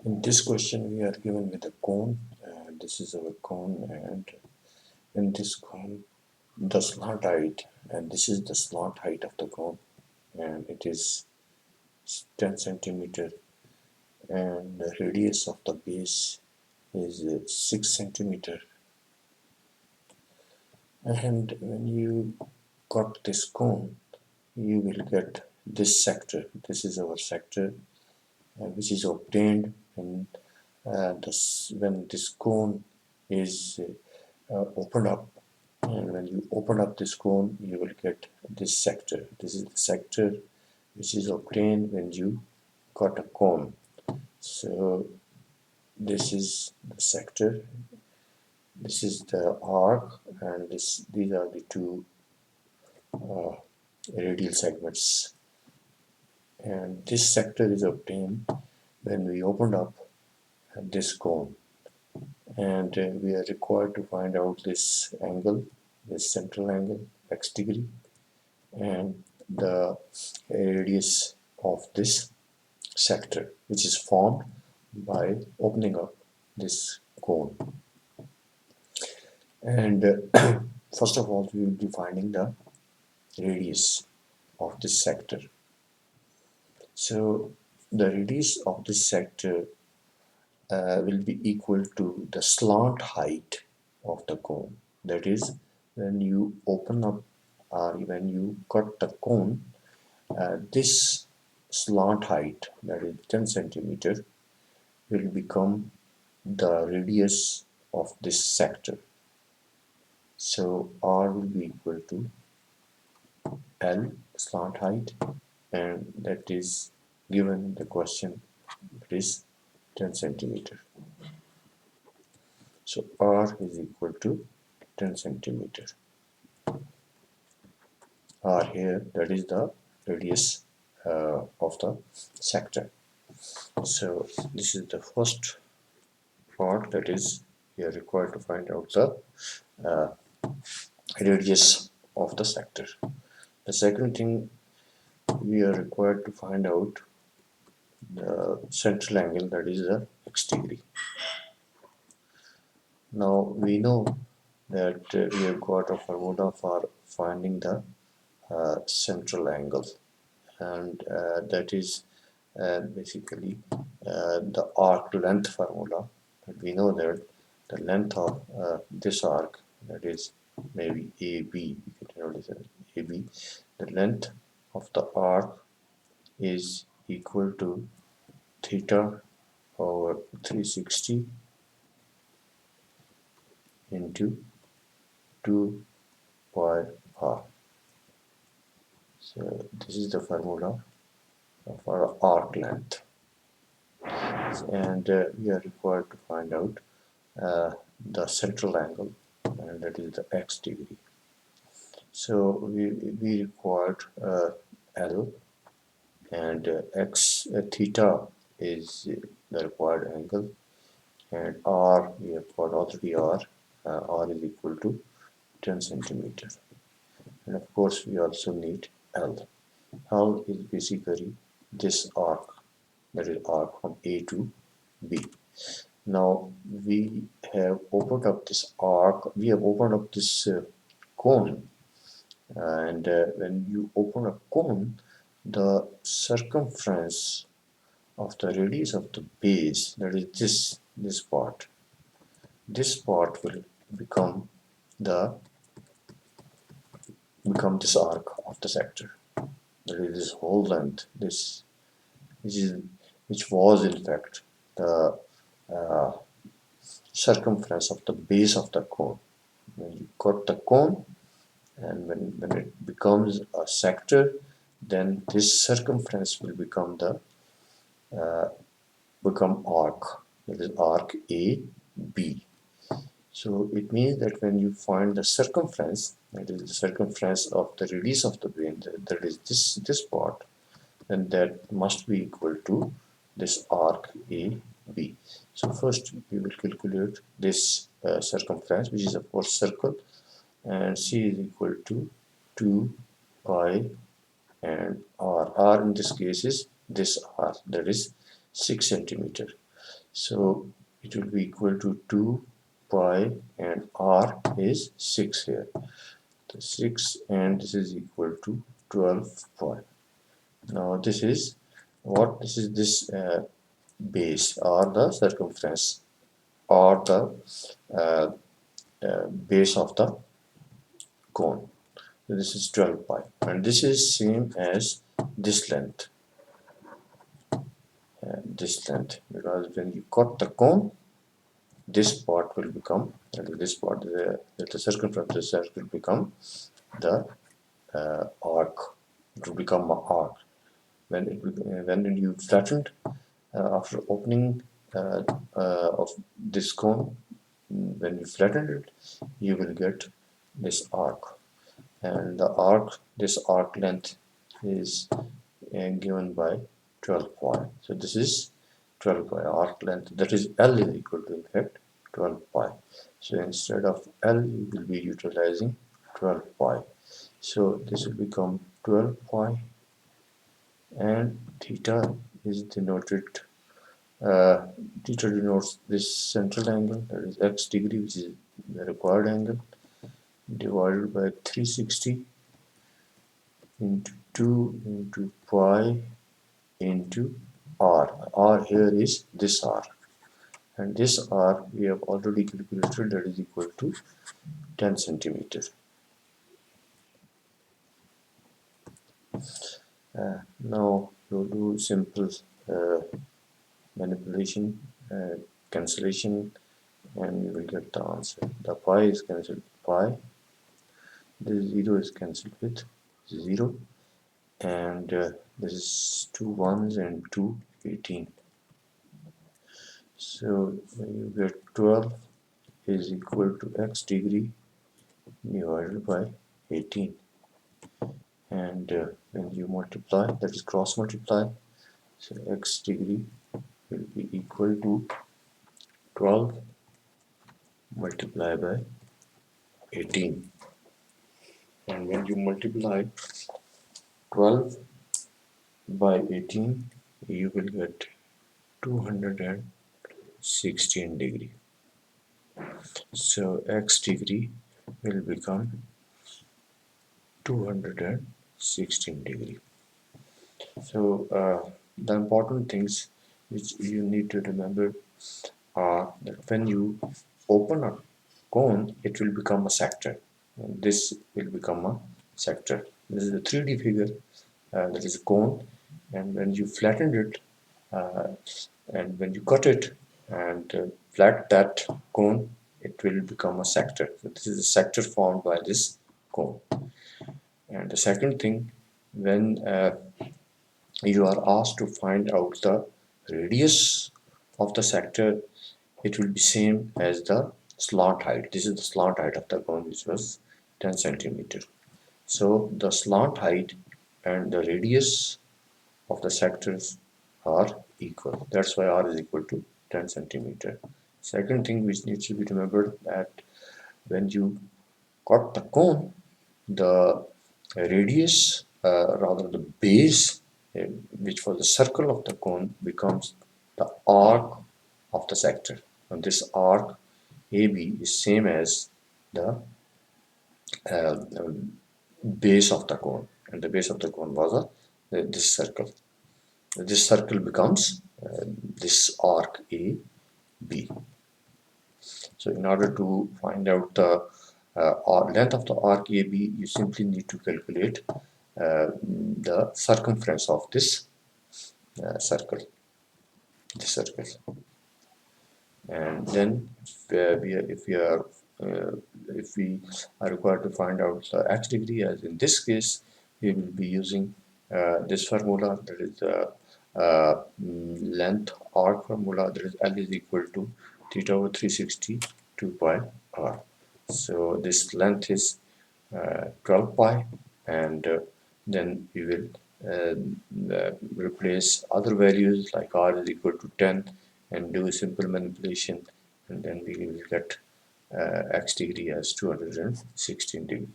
In this question, we are given with a cone. This is our cone, and in this cone, the slant height, and this is the slant height of the cone, and it is 10 centimeter, and the radius of the base is 6 centimeter. And when you got this cone, you will get this sector. This is our sector, which is obtained when this cone is opened up, and when you open up this cone you will get this sector. This is the sector which is obtained when you cut a cone. So this is the sector, this is the arc, and these are the two radial segments, and this sector is obtained when we opened up this cone, and we are required to find out this angle, this central angle, x degree, and the radius of this sector, which is formed by opening up this cone. And first of all, we will be finding the radius of this sector. So the radius of this sector will be equal to the slant height of the cone. That is, when you open up or when you cut the cone, this slant height, that is 10 centimeter, will become the radius of this sector. So R will be equal to L, slant height, and that is given in the question, it is 10 centimeter. So R is equal to 10 centimeter. R here, that is the radius of the sector. So this is the first part, that is we are required to find out the radius of the sector. The second thing, we are required to find out the central angle, that is the x degree. Now we know that we have got a formula for finding the central angle, and that is basically the arc length formula. But we know that the length of this arc, that is maybe AB, we can notice AB, the length of the arc is equal to theta over 360 into 2 pi r. So this is the formula of our arc length, and we are required to find out the central angle, and that is the x degree. So we required L, and x theta is the required angle, and R, we have got already R. R is equal to 10 centimeter, and of course we also need L. L is basically this arc, that is arc from A to B. Now we have opened up this arc, we have opened up this cone, and when you open a cone, the circumference of the radius of the base, that is this part, will become this arc of the sector. That is this whole length, which was in fact the uh, circumference of the base of the cone. When you cut the cone, and when it becomes a sector, then this circumference will become arc, that is arc AB. So it means that when you find the circumference, that is the circumference of the radius of the plane, that is this part, then that must be equal to this arc AB. So first we will calculate this circumference, which is of course circle, and C is equal to 2 pi and R. R in this case is this R, that is 6 centimeter. So it will be equal to 2 pi, and r is 6 here. The 6, and this is equal to 12 pi. Now this is what? This is this base, or the circumference, or the uh, base of the cone. So this is 12 pi, and this is same as this length, because when you cut the cone, this part will become, this part, the circumference of the circle become the arc. It will become an arc. When you flattened, after opening of this cone, when you flatten it, you will get this arc, and this arc length is given by 12 pi. So this is 12 pi arc length, that is L is equal to, in fact, 12 pi. So instead of L, you will be utilizing 12 pi. So this will become 12 pi, and theta is denoted, theta denotes this central angle, that is x degree, which is the required angle, divided by 360 into 2 into pi into r. R here is this r, and this r we have already calculated, that is equal to 10 centimeter. Now we'll do simple manipulation, cancellation, and we will get the answer. The pi is cancelled pi, this 0 is cancelled with 0, and this is 2 ones and 2 18. So you get 12 is equal to x degree divided by 18, and when you multiply, that is cross multiply, so x degree will be equal to 12 multiplied by 18, and when you multiply 12 by 18, you will get 216 degree. So x degree will become 216 degree. So the important things which you need to remember are that when you open a cone, it will become a sector. And this will become a sector. This is a 3D figure, that is a cone, and when you flatten it, uh, and when you cut it and flat that cone, it will become a sector. So this is a sector formed by this cone. And the second thing, when you are asked to find out the radius of the sector, it will be same as the slant height. This is the slant height of the cone, which was 10 centimeter. So the slant height and the radius of the sectors are equal. That's why r is equal to 10 centimeter. Second thing which needs to be remembered, that when you cut the cone, the radius, rather the base, which was the circle of the cone, becomes the arc of the sector, and this arc AB is same as the uh, base of the cone, and the base of the cone was this circle. This circle becomes this arc AB. So in order to find out the length of the arc AB, you simply need to calculate the circumference of this circle, and then if we are required to find out the x degree, as in this case, we will be using this formula, that is the length arc formula, that is L is equal to theta over 360 2 pi r. So this length is 12 pi, and then we will replace other values like r is equal to 10 and do a simple manipulation, and then we will get x degree as 216 degree.